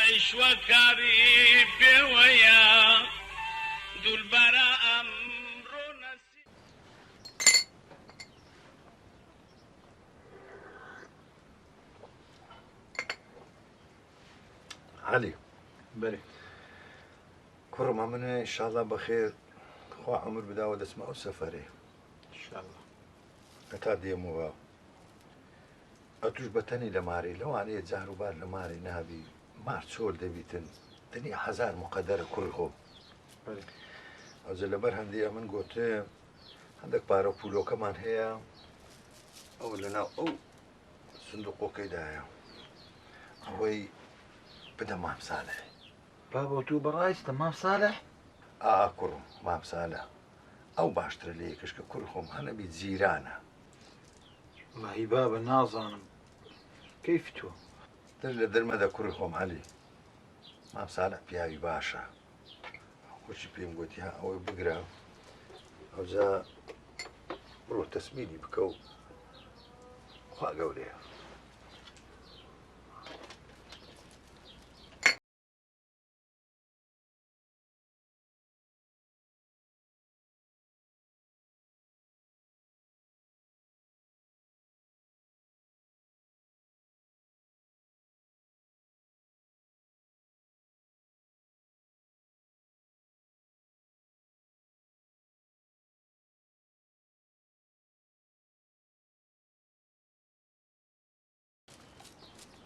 عیشوەکاری پێوەیە دوولبەرە ئەمڕۆ نەسی. علي بله كرم منه إن شاء الله بخير خوا عمر بداود اسمه سفري إن شاء الله أتادي موا أتوش بتني لماري لو عليه زهر وبار لماري نهبي مارتشول دبيتن دنيا حزار مقدرة كل خوب بله أزل برهندية من قلت عندك بارو بولو كمان هي أو لنا أو صندوق كيدا هوي بدا مام صالح بابا تو برايس تمام صالح كرم مام صالح أو باشتر ليكش كلهم أنا بيت زيرانا والله بابا نازن كيف تو در مدى كلهم علي مام صالح بياوي باشا وش بيم قلت يا أو بقرا أو زا روح تسميني بكو خوا قولي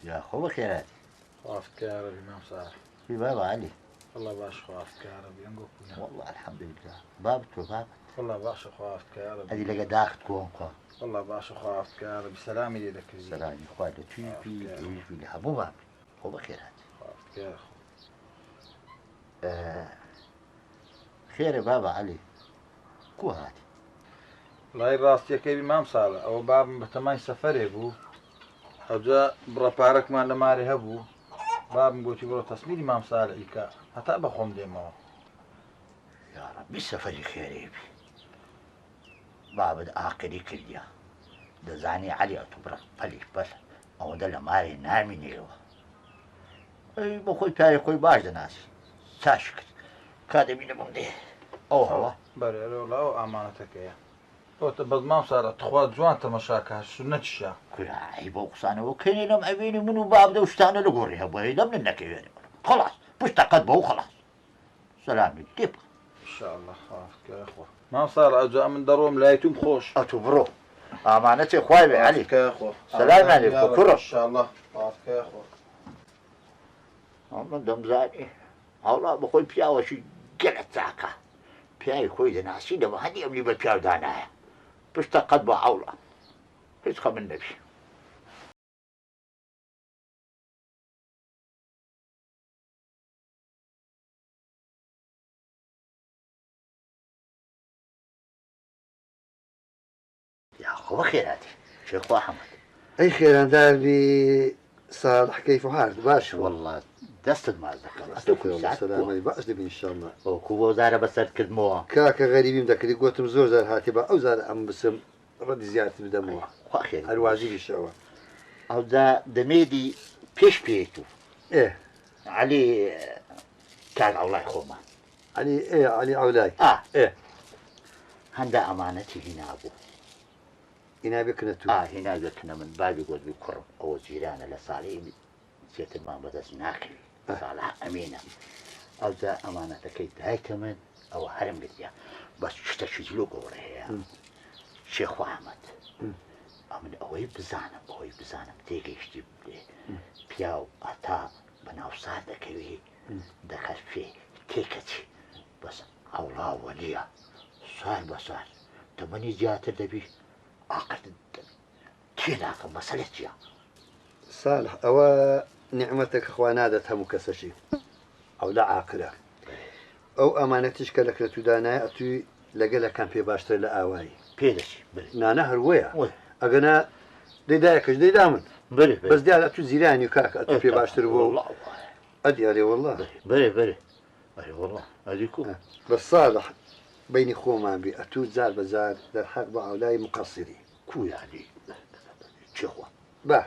يا أخو خيرات خوافك يا ربي إمام صالح في بابا علي والله باش خوافك يا ربي ينقوك والله الحمد لله بابا تو بابا والله باش خوافك يا ربي هذه لقى داخل كون قا والله باش خوافك يا ربي سلامي ليدك سلام إخوان تشوفي تشوفي لحبوا بابا هو خيرات خوافك يا أخو خير يا بابا علي كو هاتي والله راستي كيف إمام صالح أو باب بتماي سفري بو أو جاء برا بارك ما لماري هبو باب قلت برا تصميم إمام صالح إيكا حتى بخوم ديما يا ربي سفري خير يبي بابا آخري كليا دزاني علي أتبرك بلي بس أو ده لماري نامي نيوا أي بخوي تاي خوي باش دناس ساشكت كادي مين بمدي أو هوا بري لا أو أمانتك يا هو بس ما صارت تخوات جوان تمشاكها سنة الشا كل عيب وقصانه وكيني لم أبيني منو باب ده وشتانا لقوريها بوي ده من النكيان خلاص بشتقد بو خلاص سلام تبقى إن شاء الله خافك يا أخوة ما صار أجا من دروم لا يتم خوش أتبرو أمانتي خويبي علي خافك يا أخوة سلام عليكم كرم إن شاء الله خافك يا أخوة من دم زاني هلا بخوي بياو شي قلت ساكا بياي خوي ده ناسي ده هدي أمني بالبياو دانايا بشتقد بعولا هيك من النبي يا أخو خيراتي شيخ أحمد أي خير أنا داري صالح كيف حالك باش والله دستد ما ذكر أستغفر الله السلام عليكم باش إن شاء الله وكوبو زارة بس تكدموها كاكا غريبين ذاك اللي قلت مزور زار هاتي بقى أو زار أم بسم ردي زيارة بدموها خير الواجب الشعوى أو ذا دميدي بيش بيتو إيه علي كان الله خوما علي إيه علي أولاي إيه هندا أمانتي هنا أبو هنا بكنتو هنا بكنا من بعد يقول بكرم أو جيرانا لصالحي سيت ما بدس ناكل صالح أمينة أو ذا أمانتك هاي كمان أو هرم بديا بس شتشجلو قوري شيخ أحمد أمن أوي بزانم تيجي يشتي بياو أتا بناو صادق كوي دخل في كيكتي بس أولا وليا صار بصار تمني جات دبي عقد كذا مسألتي صالح أو نعمتك أخوانا دتها مكسشي أو لا عاقلة أو أمانتش كلك لتدانا أتي لقلا كان في باشتر لآواي بيدش نانا هرويا أجنا دايكش دامن بري بس دي على أتو زيراني كاك أتو في باشتر والله أدي علي والله بري أي والله أديكو بس صالح بيني خوما بي أتو زار بزار للحق بعولاي مقصري كو يعني شخوة با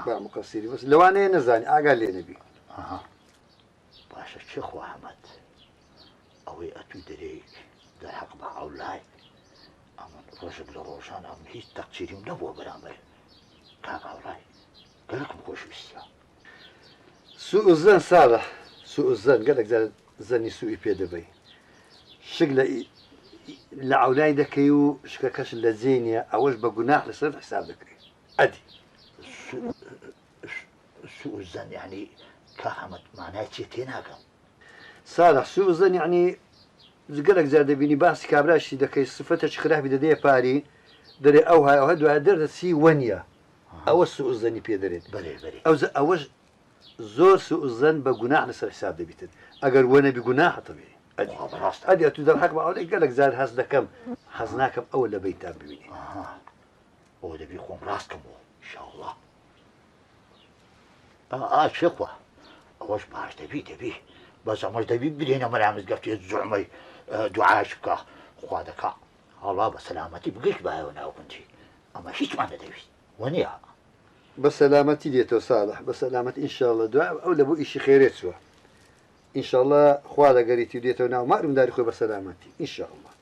مقصري بس لو أنا نزاني أقل لي نبي باشە چێ خواحەمەد ئەوەی ئەتوی دەرێک دەحەق بە ئەولای ئەمە ڕۆژێک لە ڕۆژان ئەم هیچ تەقچیریم نەبووە بەرامبەر کاک ئەوڵای گەلکم خۆشویستە سوء الزن صالح سوء الزن قالك زني سوء بيدبي شغلة لعولاي دكيو شكاكاش لزينيا أوش بجناح لصرف حساب دكري عادي سوء الزن يعني كاحمد معناه شيء تناقم صالح سوء الزن يعني قالك زاد بيني باس كابراش دكي صفتش خلاف بدي باري دري أو هاي أو هدو هدر سي ونيا أو سوء الزن بيدرين بلي أوش زور سوء الظن بجناح لصرف حساب دبيتن أجر وانا بجناح طبيعي أدي أتودر حكم أقول قالك زاد حسنا كم حسناكم أول بيتان ببيني هو ده بيكون راسكم إن شاء الله شكوى أوش باش تبي بس أمش تبي بدينا مرامز قفتي الزعمي دعاء شبكة خوادك الله بسلامتي بقيت بها وانا وكنتي أما هيك ما تبي ونيا بسلامتي ديتو صالح بسلامتي إن شاء الله دعاء أو لبو إشي خيرات سوا إن شاء الله خوادا قريتي ديتو ناو ما أرم داري خوي بسلامتي إن شاء الله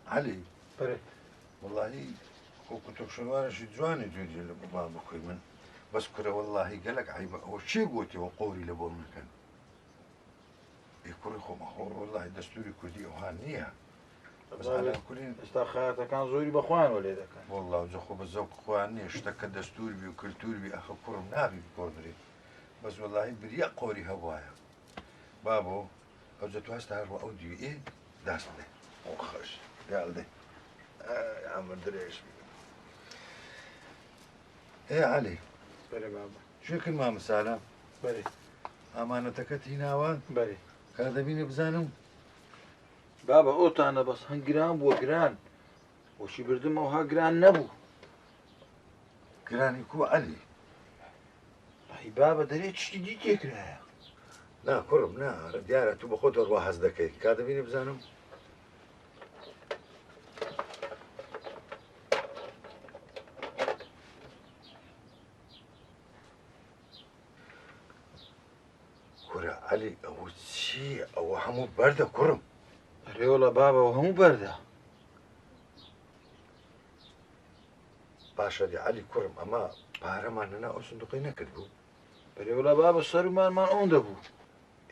علي بەێ والله وكنت شنوار شي جواني جوجي لبابا بكوي من بس كره والله قالك عيب او شي قوتي وقوري لبو من كان يكون خو مخور والله دستوري كردي وهانيه بس على كلين ئێستا خەیاتەکان زۆری بەخۆیانەوە لێ دەکەن والله زخو بالذوق خواني اشتكى دستوري بي وكلتوري بي اخو كرم نابي بكوردري بس والله بريا قوري هوايا بابو اوجتو هستا هروا اوديو ايه داسني وخش قال دي يا عم دريش ايه علي بەێ بابا شو كلمة مسالة بەێ امانتك هناوان بەێ كان دبيني بزانم بابا ئەوتانە بەس هەنگران بووە گران وەشی بردمەوە ها گران نەبوو كراني كو علي ئەی بابا دەرێت شتی دی تێکرایە لا كرم لا ديارة تو بخوت ارواح هزدكي كان دبيني بزانم كرة علي او شي او همو برده كرم ئەرێوەڵە بابەوە هەموو بەردە باشا دي علي كرم اما بارمان انا او صندوقي نكتبو بەێوەڵە بابە سەرومانمان ئەوەن دەبوو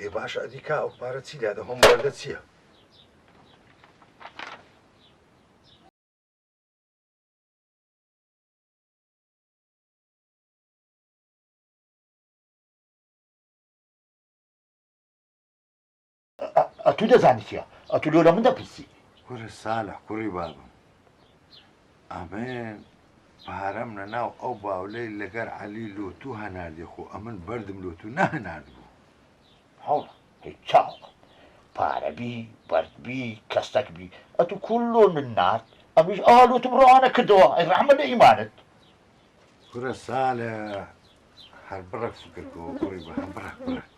اي باشا اديكا او بارتي هذا هم برده سيا أتو دزانيتيا أتو لولا من دبسي كرة صالح كري بابا امان بارمنا ناو او باولي لقر علي لوتو هناردي خو امن بردم لوتو نه هناردبو حول هي تشاو باربي بردبي كستكبي أتو كلون من نار أمش آلو تمرو أنا كدوا الرحمة إيمانت كرة صالح هربرك فكركو كري هربرك برك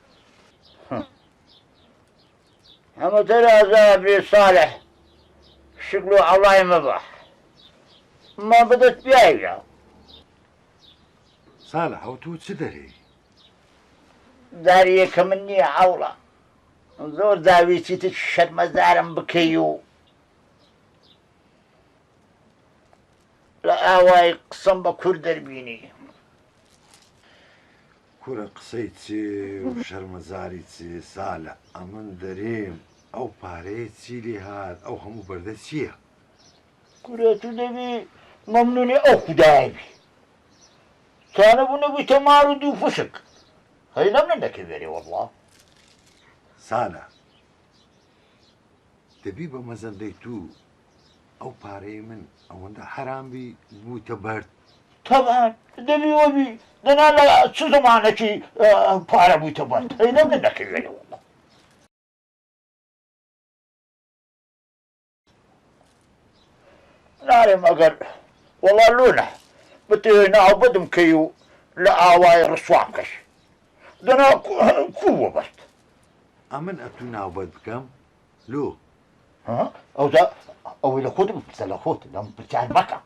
أما ترى زابري صالح شكله الله مباح ما بدت بيعيا صالح او تو تسدري داري كمني عولا زور داوي تشد مزارم بكيو لا هواي قسم بكردر بيني كرة قصيتي وشرمزاريتي صالح امن دريم او باريتي لي هاد او همو بردتيه كرة دبي ممنوني أو خدايبي كان أبو نبي تمارد وفسق هاي لم نكبري والله صالح دبيبه مزن ديتو او باري من او انت حرام بي بو تبرد طبعا دبي وبي دنا لا شو زمانك بارا بو تبرد هاي لم نكبري والله نارم أقر والله لونه بتينا بدم كيو لا آواي رسوانكش دەنا کووە بەرد ئەمن ئەتو ناوبەت بکەم لۆ ئەوجا ئەوەی لە خۆت بپرسە لە خۆت لەم پرسیار مەکە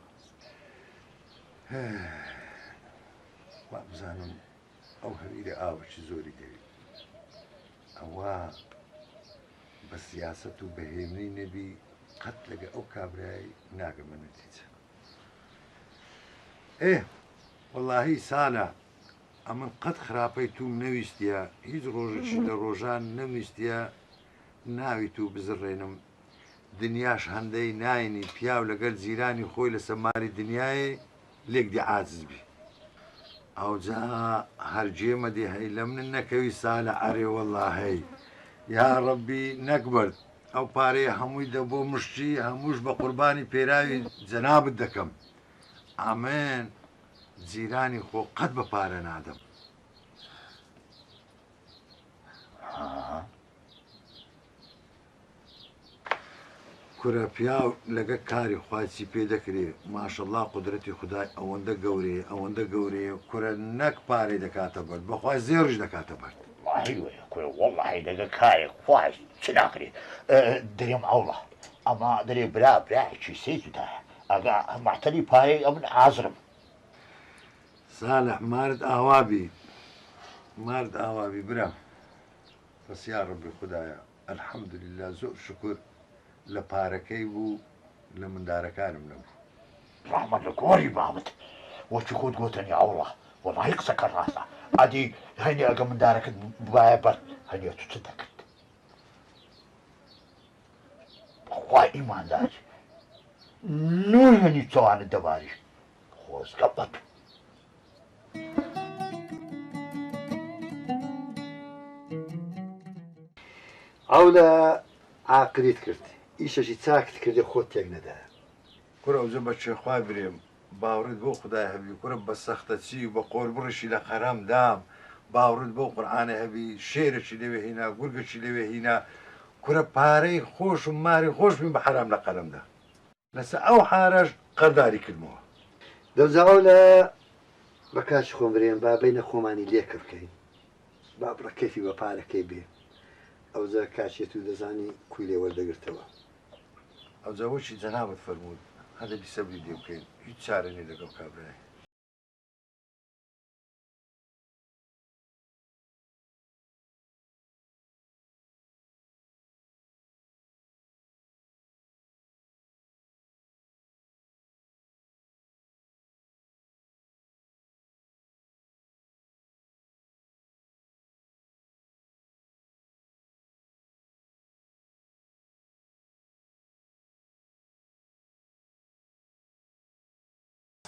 وا بزانم ئەو هەویرە ئاوەکی زۆری دەوێت ئەوە بە سیاست و بەهێمنەی نەبی قەت لەگە ئەو کابرایی ناگەمە نەتیجە وەڵاهی سالە ئەمن قەت خراپەی توم نەویستە هیچ ڕۆژێکی لە ڕۆژان نەویستە ناوی تو بزڕێنم دنیاش هەندەی ناینی پیاو لەگەر جیرانی خۆی لە سەماری دنیاە لێک دی عاجز بی ئەوجا هەرجێمە دی هەی لە من نەکەوی سالە ئەرێ وەڵاهەی یا ڕەبی نەکبرد ئەو پارەیە هەمووی دە بۆ مشتی هەمووش بە قوربانی پێراوی جەنابت دەکەم ئامێن جیرانی خۆ قەت بە پارە نادەم کورە پیاو لەگە کاری خواچی پێ دەکرێ ماشەڵڵا قودرەتی خدای ئەوەندە گەورەیە ئەوەندە گەورەیە کورە نەک پارەی دەکاتە بەرد بەخوای زێڕش دەکاتە بەرد وەڵی دەگە کارێک خوای چ ناکرێت دەرێم ئەوڵە ئەمە دەرێ برایکی سی جودایە ئەگا مەحتەلی پارەی ئەمن ئازرم سالح مارد ئاوابی برا بەسیا ڕەبی خدایە ئەلحەمدولله زۆر شکر لە پارەکەی بوو لە مندارەکانم نەبوو ڕحمەت لە گۆری بابت وەچی خۆت گۆتنی ئەوڵە وەڵی قسەکە ڕاستە ئەدی هەنی ئەگە مندارەکەت بایە بەر هەنیە تو چ دەکرد خوای ئیماندار نور هەنی چۆوانت دەباری خۆزگە بەت ئەو لە عاقلیت کرد ئیشەشی چاکت کردی خۆت تێک نەدا کورە ئەوجە بە چێخوا برێم باوڕت بۆ خدای هەبی کورە بە سەختە چی و بە قۆر بڕشی لە خەرام دام باوڕت بۆ قورعانە هەبی شێرەی لەوێ هینا گورگەی لەوێ هینا کورە پارەی خۆش و ماری خۆش بین بە حرام لە قەلەمدا لەسەر ئەو حارەش قەرداری کردمەوە دەوزە ئەو لە بە کاش خۆم برێن با بینە خۆمانی لێکە بکەین با بڕەکەفی بە پارەکەی بێ ئەوجا کاشێت و دەزانی کوی لێ وەردەگرتەوە ئەوجا وەچی جەنابەت فەرموود هەدەبی سەبری لێ بکەین هیچ چارەنی لەگەڵ کابرای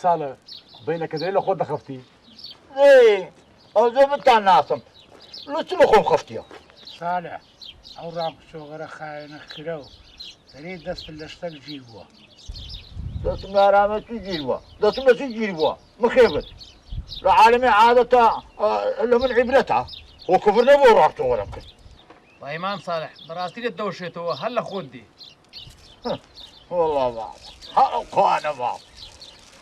سالە بینەکە دەی لە خۆت دەخەفتی ئەوجە بتان ناسم لە چ لە خۆم خەفتیە سالە ئەو ڕاکچۆغەرە خایەنە کرە و دەرێ دەست لە شتێک گیر بووە دەستم لارامەتی گیر بووە دەستم لە چی گیر بووە مخێبت لە عالمی عادەتە لە من عیبرەتە خۆ کوفر نەبوو ڕاکچۆغەرەم کرد ئەیمان ساڵح بەڕاستی لێت دەوشێتەوە هەر لە خۆت دی وەڵڵا باڵ هەڵقوانە باڵ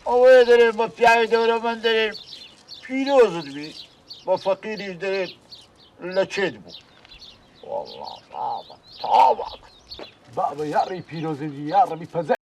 ئەوەیە دەرێت بە پیاوی دەورەمەند دەرێت پیرۆزت بی بە فەقیریش دەرێت لە چێت بوو وەڵڵا بابە تاوەک بابە یاڕی پیرۆزێتی یا ڕەبی پەزە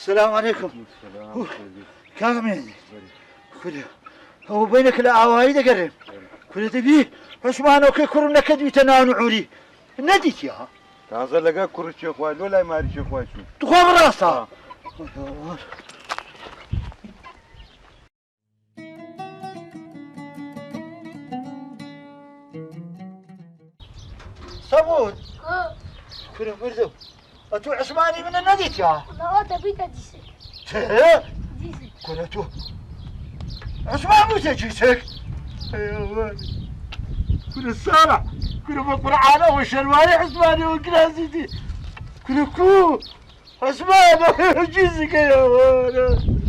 السلام عليكم. كامل كله هو بينك الأعوايد قرب كله تبيه عثمان وكي كرم نكد بتنان عوري نديت ياها تازه لقى كرة شيخ وايد ولا ماري شيخ وايد شو تخوف راسها صبود كله مردو أتو عثماني من النديت ياها لا تبيت جيسك جيسك كله تو عثمان مو جيسك ايوه كله السارع كله بالقرعانة والشلواني عثماني وكلاسيتي كله كو عثمان جيسك يا ولد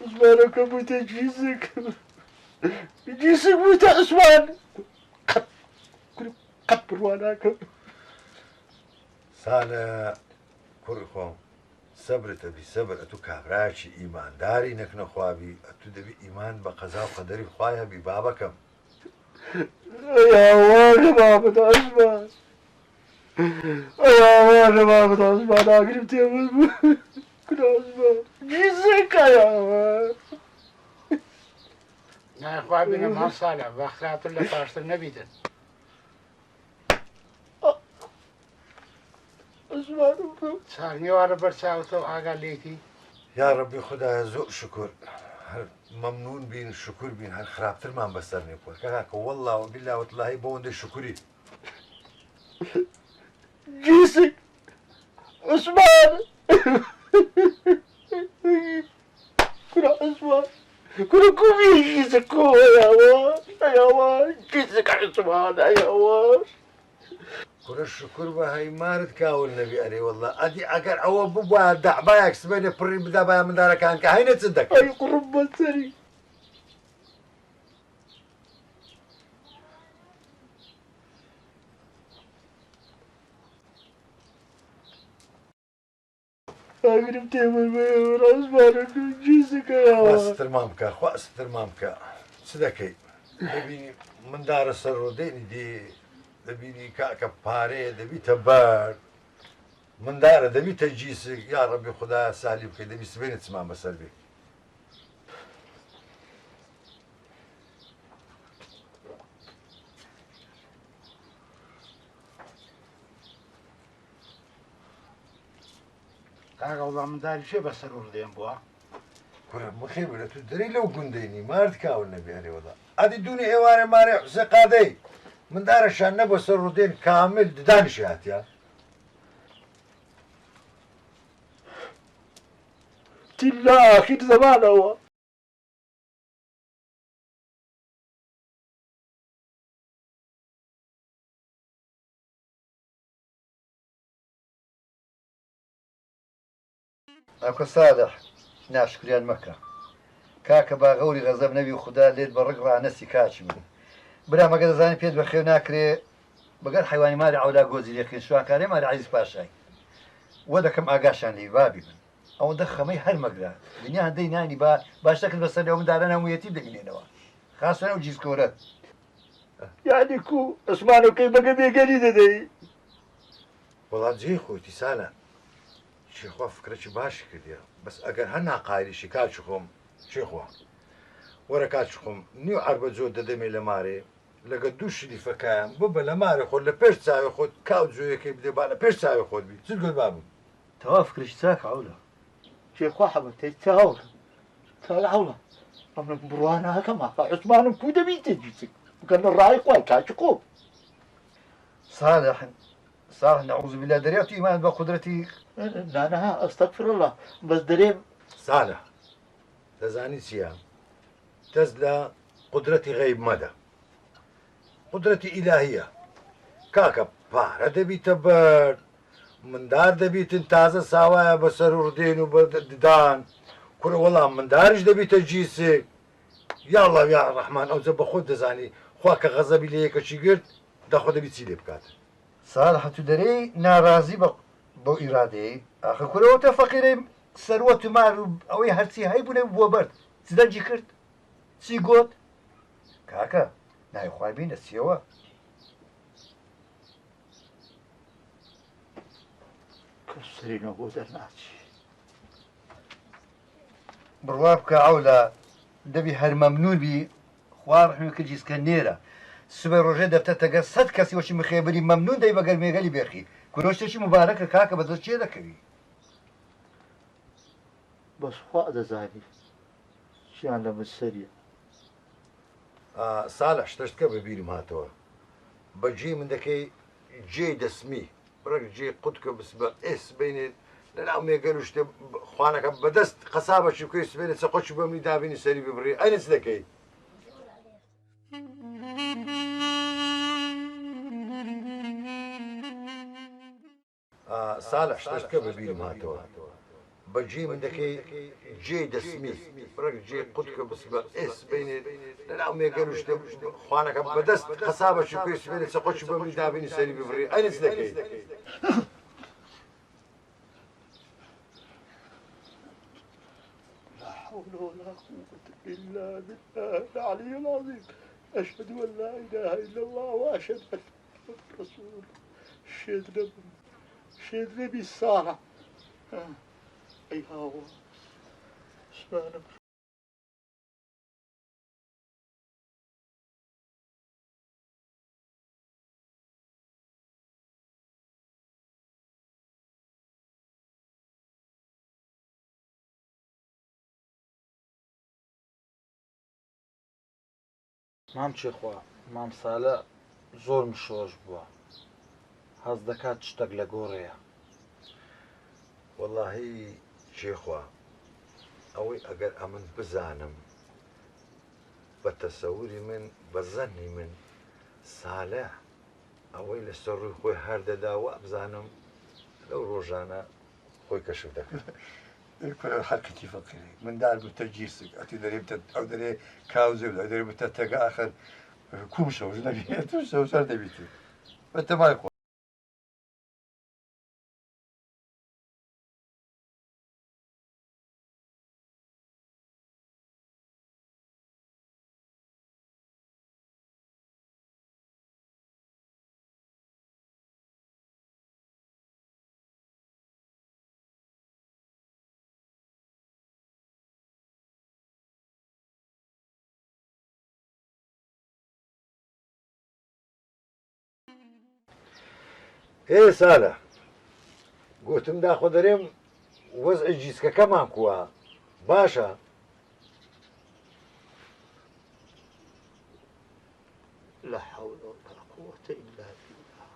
عثمانك موت جيسك جيسك موت عثمان كبر واناك سالة كرخو صبر تبي صبر أتو كابراشي إيمان داري نكنا خوابي أتو دبي إيمان بقضاء وقدر خوايا ببابكم يا وانا بابا عثمان يا وانا بابا عثمان أقرب تيمز كل عثمان جيسك يا ولد نه خواه بینم هم ساله وقت رات الله پاشتر نبیدن عثمان سارنی واره برساوتو آقا لیتی يا ربي خدا زور شكر هر ممنون بين شكر بين هر خرابتر ما بسترني بقول كاكا والله وبالله والله بوند شكري جيسك عثمان كل عثمان كل كومي جيسك كو يا واد جيسك عثمان يا واد كل الشكر بهاي مارد كاول النبي عليه والله ادي اقر او بابا دعبايك سبني بري بدا بايا من دارك كان كهينه تصدق اي قرب بصري أقرب تيمن بيور عثمان جيسك يا خواست واد ترمامك خواست ترمامك صدقي دبيني من دار السر ديني دي دبيني كاكا باري دبي تبار من دار دبي تجيسك يا ربي خدا سالي بك دبي سبيني تسمع مسال بك آقا والله من داری چه بسرور دیم بوا كره مخيب ولا تدري لو قنديني ما ارتكاو النبي عليه والله ادي دوني ايواني ماري سقادي من دار الشان نبو سرودين كامل دانشات يا تلا آخر زمان هو أبو صالح ناشكريان مكة كاكا باغوري غزب نبي خدا ليل برقرا نسي كاتش من بلا ما قد زاني بيد بخير ناكري بقال حيواني مالي عولا جوزي لكن شو كاري مالي عايز باشاي ودا كم اقاشان لي بابي من او دخمي هر مقلا دنيا هندي ناني باش تاكل بس اليوم دارنا ويتي دقني نوا خاصة وجيز كورات يعني كو اسمانو كي بقى بيقالي دي والله جي خوتي سالا شيخوا فكرتش باش كده بس اگر هنا قايلي شكال شخوم شيخوا وركات شخوم نيو عربة زود دمي لماري لقد دوش اللي فكان بابا لماري خود لبيش تساوي خود كاو زوي كي بدي بالا بيش تساوي خود بي تقول بابو توافق رشتاك عولا شيخ واحد تتهاول تعال عولا أنا بروانها كما عثمان كودا بيتجيسك كان الرايق والكاشقوب صالح نعوذ بالله دريت إيمان بقدرتي لا أستغفر الله بس دريم صالح تزاني سيام تزلا قدرتي غيب مدى قدرتي إلهية كاكا بارا دبي تبر مندار دەبیتن تازە ساوایە بەسەر ڕدێن و بەدان کوڕە وەڵام منداریش دەبیتە جیسێک یاڵڵا یا ڕەحمان ئەوجە بە خۆت دەزانی خوا کە غەزەبی لە یەکەشی گرت دەخۆ دەبی چی لێ بکات ساڵح تو دەرەی ناڕازی بۆ ئیرادەیە ئاخە کورەوەتە فەقیرەی سەروەت و مار و ئەوەی هەرچی هەیبوونێ بۆ بەرد چدەنجی کرد چی گوت کاکە نایخوای بینە چیەوە کەسرینەوە بۆ دەرناچی بڕوا بکە ئەولا دەبی هەر مەمنونبی خوا ڕحمی کرد جیسکە نێرە سبەی ڕۆژێ دەفتەتەگە 100 کەسی وەشی مخێبری مەمنون دەی بەگەر مێگەلی بێخی کورۆشتێکی مبارەکە کاکە بەدەست چێ دەکەوی بەس خوا دەزانی ژیان لە مسەریە ساڵح شتەشتکە بە بیرم هاتەوە بەجێ من دەکەی جێ دەسمی بڕێک جێ قوتکە بس بە ئێس بینێت لەناو مێگەل و شتێ خوانەکە بەدەست قەسابەشی بکەی سبێنێت چەقۆچی بەمنی دابینی سەری ببڕێ ئەینە چ دەکەی ساڵح شتەشتکە بە بیرم هاتەوە بەجێ من دەکەی جێ دەسمی بڕێک جێ قوتکە بس بە ئێس بینێت لەناو مێگەل و شتێ خوانەکە بەدەست قەسابەشی بکەی سبێنێت چەقۆچی بەمنی دابینی سەری ببڕێ ئەینە چ دەکەی لا حول ولا قوة إلا بالله العلي العظيم أشهد أن لا إله إلا الله وأشهد أن محمد رسول الله شهد نبي الصالح أي هاو سبحانك مام چێخوا مام سالە زۆرم شۆش بووە هەز دەکات شتێک لە گۆڕەیە واللهی چێخوا ئەوەی ئەگەر ئەمن بزانم بە تەسەوری من بە زەنی من سالە ئەوەی لەسەر ڕووی خۆی هەردەداوە بزانم لەو ڕۆژانە خۆی کەشف دەکەن حركتي فقيري من دار بتجيسك أتي دريبت أو دري كاوزي ولا دريبت تجا آخر كومشة وجنا بيه توشة وصار دبيتي أنت ما يقول ئێ سالە گوتم داخۆ دەرێم وەزع جیسکەکەمان کووە باشە لا حول ولا قوة إلا بالله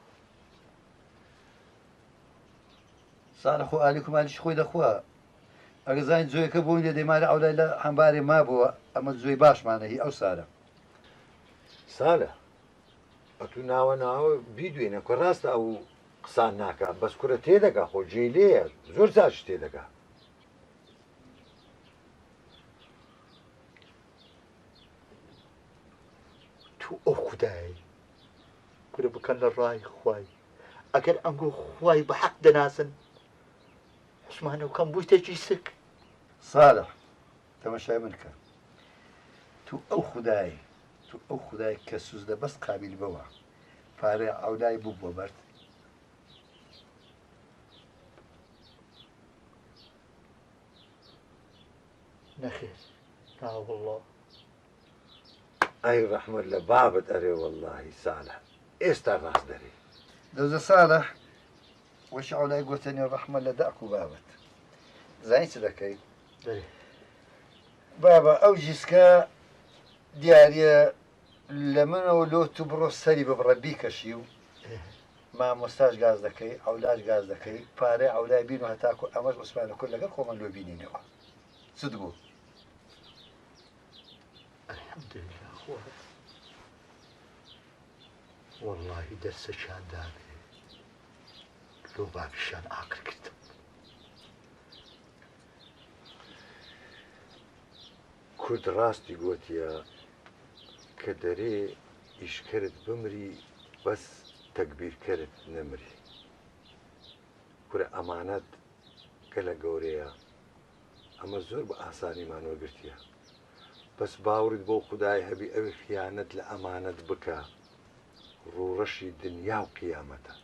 صالح خو عليكم عليش خوي دخوا أجزاين زوي كبوين دي مال أولا لا حنباري ما بوا أما زوي باش معنا هي أو سالة سالە ئەتو ناوە ناوە بیدوێنە کە ڕاستە ئەو قسان ناکە بەس کورە تێدەگا خۆ جێ لێیە زۆر زاش تێدەگا تو ئەو خودایی کورە بکەن لە ڕای خوای ئەگەر ئەنگۆ خوای بە حەق دەناسن عوسمانە و کەم بوویتە جیسک صالح تماشای من کە تو ئەو خودایی تو ئەو خودای کە سوزدە بەس قابل بەوە پارێ ئەولای بوو بۆ بەرد نەخێر ناوەڵڵا ئەی ڕەحمەت لە بابت ئەرێ وەڵڵاهی سالە ئێستا ڕاست دەرێ دەوزە صالح وەش ئەولای گوتنی ڕەحمە لە داک و بابەت زانی چ دەکەی بابە ئەو جیسکە دیارە لە منەوە لۆ تو بڕۆ سەری ببڕە بیکەشی و مامۆستاش گاز دەکەی ئەولاش گاز دەکەی پارەی ئەولای بین و هەتاکو ئەمەش عوسمانە کورد لەگەڵ خۆمان لۆ بینینەوە چت بوو الحەمدولله خوا وەڵڵاهی دەرسەشان دابێ لۆ بابیشان ئاکر کردم کورد ڕاستی گوتیە کە دەرێ ئیشکرت بمری بەس تەکبیرکەرت نەمری کورە ئەمانەت گەلە گەورەیە ئەمە زۆر بە ئاسانیمان وەگرتیە بەس باورت بۆ خودای هەبی ئەوی خیانەت لە ئەمانەت بکە ڕوڕەشی دنیا و قیامەتە